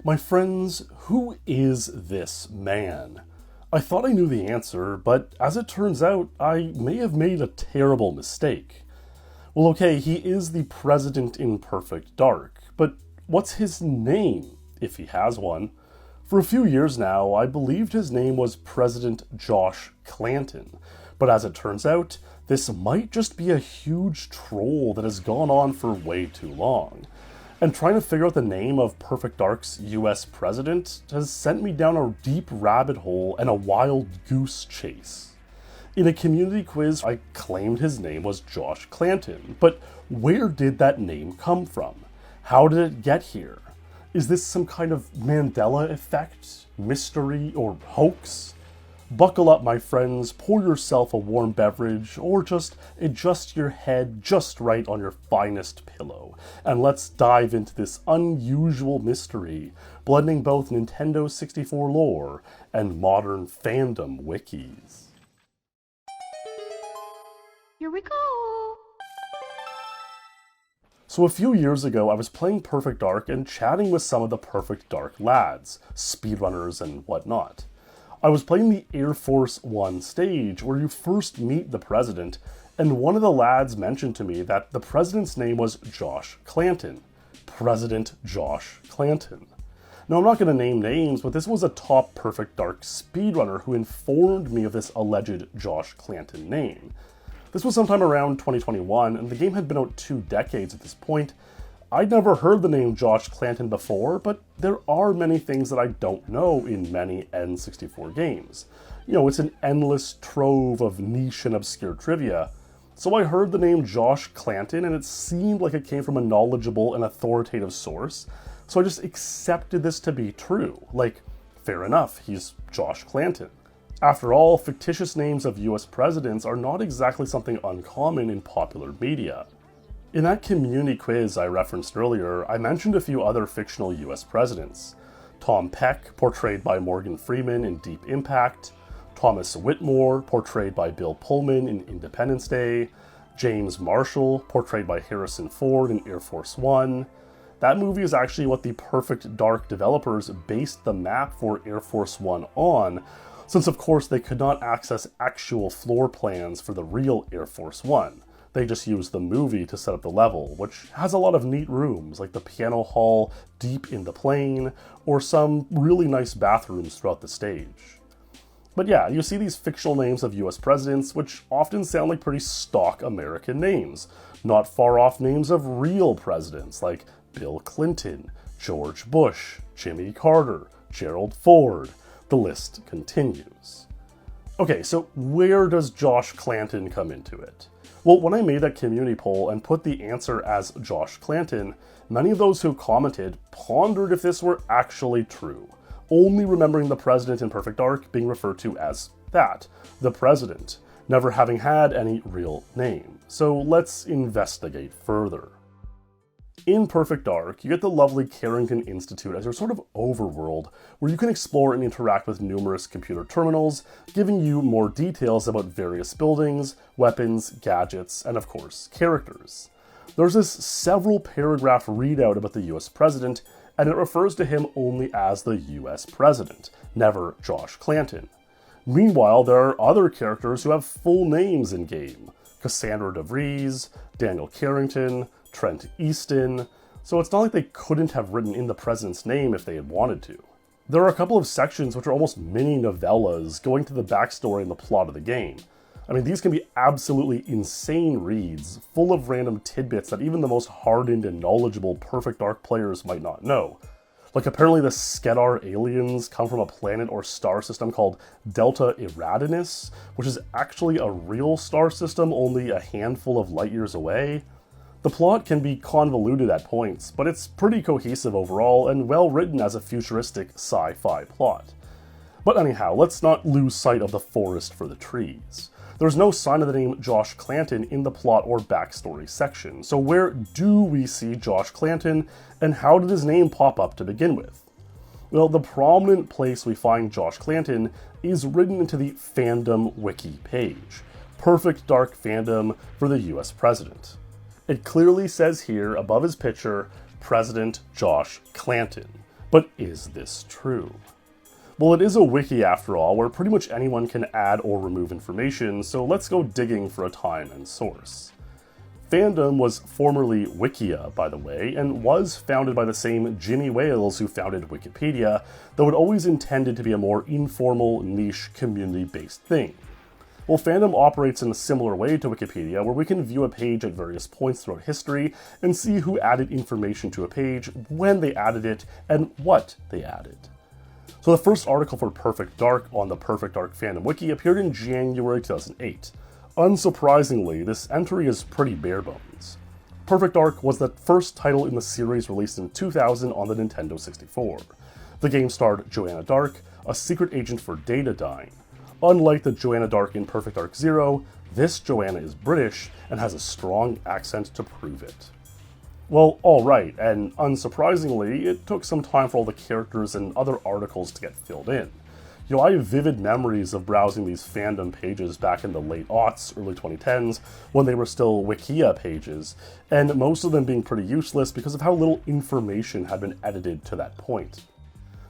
My friends, who is this man? I thought I knew the answer, but as it turns out, I may have made a terrible mistake. Well, okay, he is the president in Perfect Dark, but what's his name, if he has one? For a few years now, I believed his name was President Josh Clanton, but as it turns out, this might just be a huge troll that has gone on for way too long. And trying to figure out the name of Perfect Dark's US president has sent me down a deep rabbit hole and a wild goose chase. In a community quiz, I claimed his name was Josh Clanton, but where did that name come from? How did it get here? Is this some kind of Mandela Effect, mystery, or hoax? Buckle up, my friends, pour yourself a warm beverage, or just adjust your head just right on your finest pillow, and let's dive into this unusual mystery, blending both Nintendo 64 lore and modern fandom wikis. Here we go! So a few years ago, I was playing Perfect Dark and chatting with some of the Perfect Dark lads, speedrunners and whatnot. I was playing the Air Force One stage where you first meet the president, and one of the lads mentioned to me that the president's name was Josh Clanton. President Josh Clanton. Now, I'm not going to name names, but this was a top Perfect Dark speedrunner who informed me of this alleged Josh Clanton name. This was sometime around 2021, and the game had been out 2 decades at this point. I'd never heard the name Josh Clanton before, but there are many things that I don't know in many N64 games. You know, it's an endless trove of niche and obscure trivia. So I heard the name Josh Clanton, and it seemed like it came from a knowledgeable and authoritative source, so I just accepted this to be true. Like, fair enough, he's Josh Clanton. After all, fictitious names of US presidents are not exactly something uncommon in popular media. In that community quiz I referenced earlier, I mentioned a few other fictional US presidents. Tom Peck, portrayed by Morgan Freeman in Deep Impact, Thomas Whitmore, portrayed by Bill Pullman in Independence Day, James Marshall, portrayed by Harrison Ford in Air Force One. That movie is actually what the Perfect Dark developers based the map for Air Force One on, since of course they could not access actual floor plans for the real Air Force One. They just used the movie to set up the level, which has a lot of neat rooms, like the piano hall deep in the plane, or some really nice bathrooms throughout the stage. But yeah, you see these fictional names of US presidents, which often sound like pretty stock American names, not far off names of real presidents, like Bill Clinton, George Bush, Jimmy Carter, Gerald Ford. The list continues. Okay, so where does Josh Clanton come into it? Well, when I made that community poll and put the answer as Josh Clanton, many of those who commented pondered if this were actually true, only remembering the president in Perfect Dark being referred to as that, the president, never having had any real name. So let's investigate further. In Perfect Dark, you get the lovely Carrington Institute as your sort of overworld, where you can explore and interact with numerous computer terminals, giving you more details about various buildings, weapons, gadgets, and of course, characters. There's this several paragraph readout about the US president, and it refers to him only as the US president, never Josh Clanton. Meanwhile, there are other characters who have full names in game. Cassandra DeVries, Daniel Carrington, Trent Easton, so it's not like they couldn't have written in the president's name if they had wanted to. There are a couple of sections which are almost mini novellas going to the backstory and the plot of the game. I mean, these can be absolutely insane reads, full of random tidbits that even the most hardened and knowledgeable Perfect Dark players might not know. Like, apparently the Skedar aliens come from a planet or star system called Delta Eridanus, which is actually a real star system only a handful of light years away. The plot can be convoluted at points, but it's pretty cohesive overall and well written as a futuristic sci-fi plot. But anyhow, let's not lose sight of the forest for the trees. There's no sign of the name Josh Clanton in the plot or backstory section, so where do we see Josh Clanton, and how did his name pop up to begin with? Well, the prominent place we find Josh Clanton is written into the fandom wiki page, Perfect Dark fandom for the US president. It clearly says here, above his picture, President Josh Clanton. But is this true? Well, it is a wiki after all, where pretty much anyone can add or remove information, so let's go digging for a time and source. Fandom was formerly Wikia, by the way, and was founded by the same Jimmy Wales who founded Wikipedia, though it always intended to be a more informal, niche, community-based thing. Well, fandom operates in a similar way to Wikipedia, where we can view a page at various points throughout history and see who added information to a page, when they added it, and what they added. So the first article for Perfect Dark on the Perfect Dark Fandom Wiki appeared in January 2008. Unsurprisingly, this entry is pretty bare bones. Perfect Dark was the first title in the series released in 2000 on the Nintendo 64. The game starred Joanna Dark, a secret agent for Datadyne. Unlike the Joanna Dark in Perfect Dark Zero, this Joanna is British and has a strong accent to prove it. Well, alright, and unsurprisingly, it took some time for all the characters and other articles to get filled in. I have vivid memories of browsing these fandom pages back in the late aughts, early 2010s, when they were still Wikia pages, and most of them being pretty useless because of how little information had been edited to that point.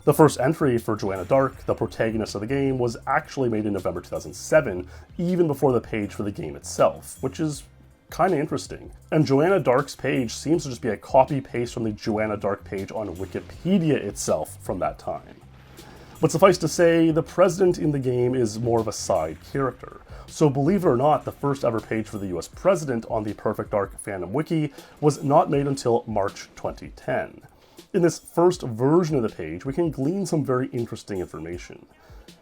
The first entry for Joanna Dark, the protagonist of the game, was actually made in November 2007, even before the page for the game itself, which is kind of interesting. And Joanna Dark's page seems to just be a copy-paste from the Joanna Dark page on Wikipedia itself from that time. But suffice to say, the president in the game is more of a side character. So believe it or not, the first ever page for the US president on the Perfect Dark Fandom Wiki was not made until March 2010. In this first version of the page, we can glean some very interesting information.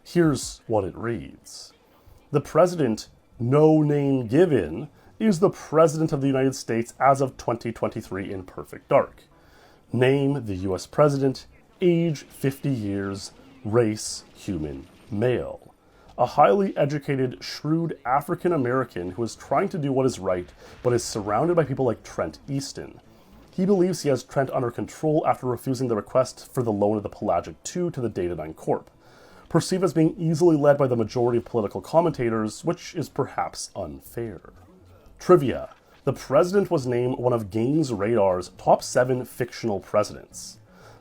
Here's what it reads. The president, no name given, is the president of the United States as of 2023 in Perfect Dark. Name, the US president, age, 50 years, race, human, male. A highly educated, shrewd African-American who is trying to do what is right, but is surrounded by people like Trent Easton. He believes he has Trent under control after refusing the request for the loan of the Pelagic II to the Datadyne Corp. Perceived as being easily led by the majority of political commentators, which is perhaps unfair. Trivia. The president was named one of Games Radar's top 7 fictional presidents.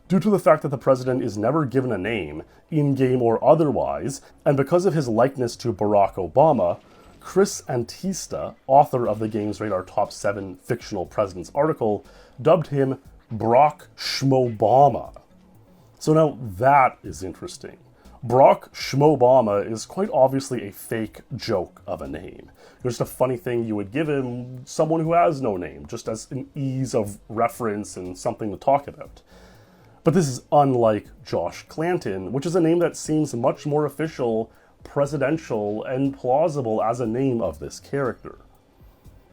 Due to the fact that the president is never given a name, in-game or otherwise, and because of his likeness to Barack Obama, Chris Antista, author of the Games Radar Top 7 Fictional Presidents article, dubbed him Brock Schmobama. So now that is interesting. Brock Schmobama is quite obviously a fake joke of a name. Just a funny thing you would give him someone who has no name, just as an ease of reference and something to talk about. But this is unlike Josh Clanton, which is a name that seems much more official, presidential, and plausible as a name of this character.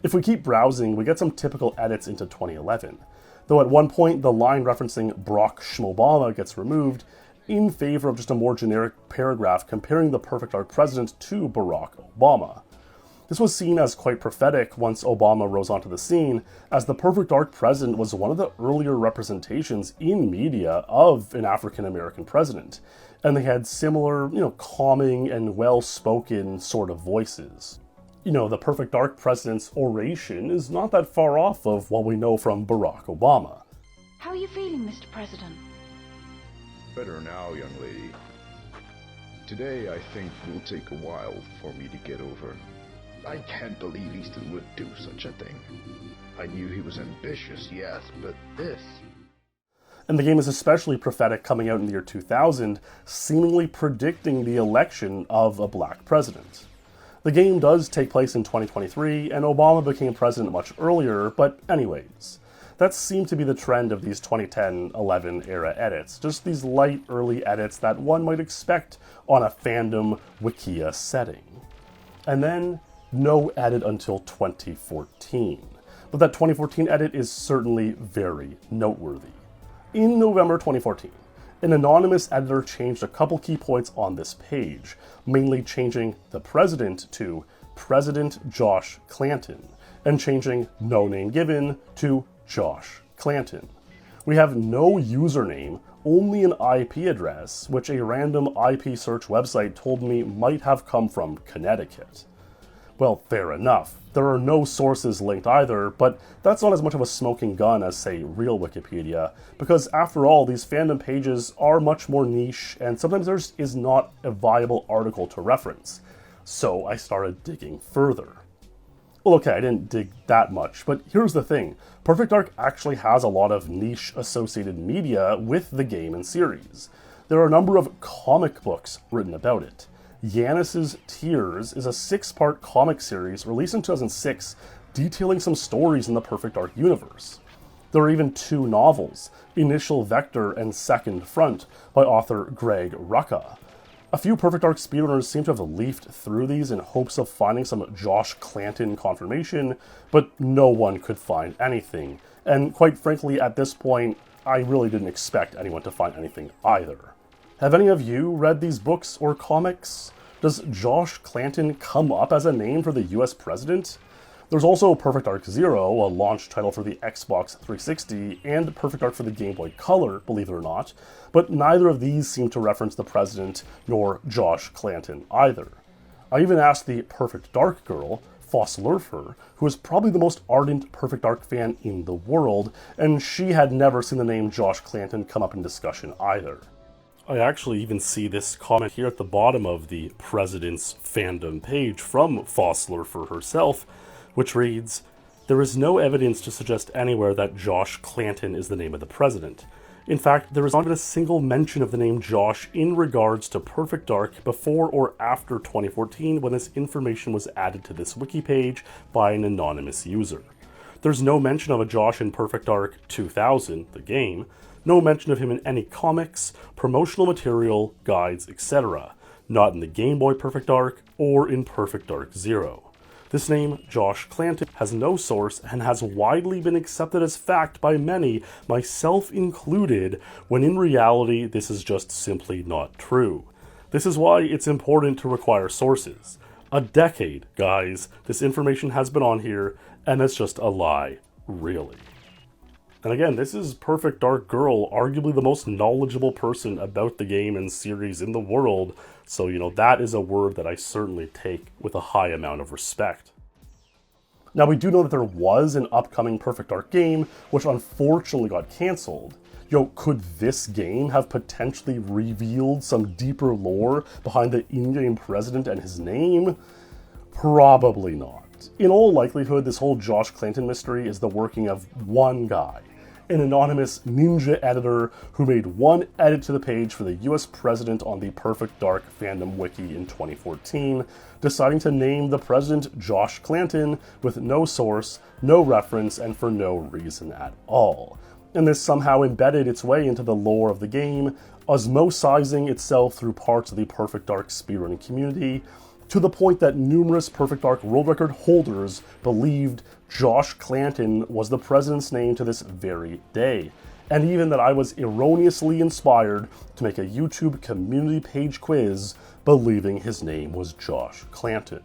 If we keep browsing, we get some typical edits into 2011, though at one point the line referencing Brock Schmobama gets removed in favor of just a more generic paragraph comparing the Perfect Dark president to Barack Obama. This was seen as quite prophetic once Obama rose onto the scene, as the Perfect Dark president was one of the earlier representations in media of an African-American president, and they had similar, calming and well-spoken sort of voices. The Perfect Dark president's oration is not that far off of what we know from Barack Obama. How are you feeling, Mr. President? Better now, young lady. Today, I think will take a while for me to get over. I can't believe Easton would do such a thing. I knew he was ambitious, yes, but this... And the game is especially prophetic coming out in the year 2000, seemingly predicting the election of a black president. The game does take place in 2023, and Obama became president much earlier, but anyways. That seemed to be the trend of these 2010-11 era edits, just these light early edits that one might expect on a fandom Wikia setting. And then, no edit until 2014. But that 2014 edit is certainly very noteworthy. In November 2014, an anonymous editor changed a couple key points on this page, mainly changing the president to President Josh Clanton, and changing no name given to Josh Clanton. We have no username, only an IP address, which a random IP search website told me might have come from Connecticut. Well, fair enough. There are no sources linked either, but that's not as much of a smoking gun as, say, real Wikipedia, because after all, these fandom pages are much more niche, and sometimes there is not a viable article to reference. So I started digging further. Well, okay, I didn't dig that much, but here's the thing. Perfect Dark actually has a lot of niche associated media with the game and series. There are a number of comic books written about it. Yanis's Tears is a 6-part comic series released in 2006 detailing some stories in the Perfect Dark universe. There are even 2 novels, Initial Vector and Second Front, by author Greg Rucka. A few Perfect Dark speedrunners seem to have leafed through these in hopes of finding some Josh Clanton confirmation, but no one could find anything. And quite frankly, at this point, I really didn't expect anyone to find anything either. Have any of you read these books or comics? Does Josh Clanton come up as a name for the US president? There's also Perfect Dark Zero, a launch title for the Xbox 360, and Perfect Dark for the Game Boy Color, believe it or not, but neither of these seem to reference the president nor Josh Clanton either. I even asked the Perfect Dark girl, Folklore, who is probably the most ardent Perfect Dark fan in the world, and she had never seen the name Josh Clanton come up in discussion either. I actually even see this comment here at the bottom of the President's fandom page from Folklore herself, which reads, "There is no evidence to suggest anywhere that Josh Clanton is the name of the president. In fact, there is not even a single mention of the name Josh in regards to Perfect Dark before or after 2014 when this information was added to this wiki page by an anonymous user. There's no mention of a Josh in Perfect Dark 2000, the game, no mention of him in any comics, promotional material, guides, etc. Not in the Game Boy Perfect Dark or in Perfect Dark Zero. This name, Josh Clanton, has no source and has widely been accepted as fact by many, myself included, when in reality this is just simply not true. This is why it's important to require sources. A decade, guys, this information has been on here, and it's just a lie, really." And again, this is Perfect Dark Girl, arguably the most knowledgeable person about the game and series in the world, so, that is a word that I certainly take with a high amount of respect. Now, we do know that there was an upcoming Perfect Dark game, which unfortunately got cancelled. Could this game have potentially revealed some deeper lore behind the in-game president and his name? Probably not. In all likelihood, this whole Josh Clanton mystery is the working of one guy, an anonymous ninja editor who made one edit to the page for the US president on the Perfect Dark fandom wiki in 2014, deciding to name the president Josh Clanton with no source, no reference, and for no reason at all. And this somehow embedded its way into the lore of the game, osmosizing itself through parts of the Perfect Dark speedrunning community, to the point that numerous Perfect Dark world record holders believed Josh Clanton was the president's name to this very day, and even that I was erroneously inspired to make a YouTube community page quiz believing his name was Josh Clanton.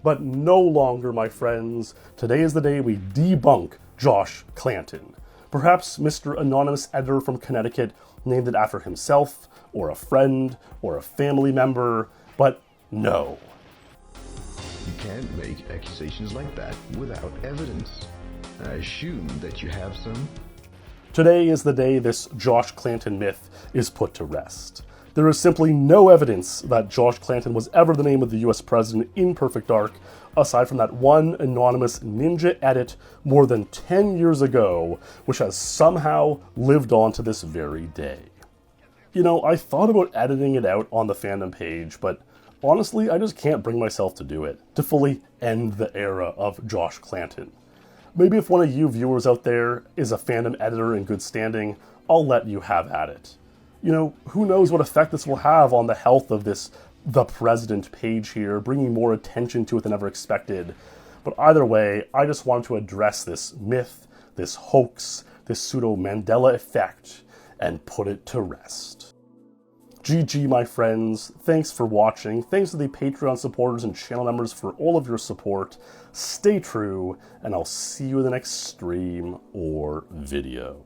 But no longer, my friends. Today is the day we debunk Josh Clanton. Perhaps Mr. Anonymous Editor from Connecticut named it after himself, or a friend, or a family member, but no. You can't make accusations like that without evidence. I assume that you have some. Today is the day this Josh Clanton myth is put to rest. There is simply no evidence that Josh Clanton was ever the name of the US president in Perfect Dark, aside from that one anonymous ninja edit more than 10 years ago, which has somehow lived on to this very day. I thought about editing it out on the fandom page, but honestly, I just can't bring myself to do it, to fully end the era of Josh Clanton. Maybe if one of you viewers out there is a fandom editor in good standing, I'll let you have at it. Who knows what effect this will have on the health of this The President page here, bringing more attention to it than ever expected. But either way, I just wanted to address this myth, this hoax, this pseudo Mandela Effect, and put it to rest. GG, my friends. Thanks for watching. Thanks to the Patreon supporters and channel members for all of your support. Stay true, and I'll see you in the next stream or video.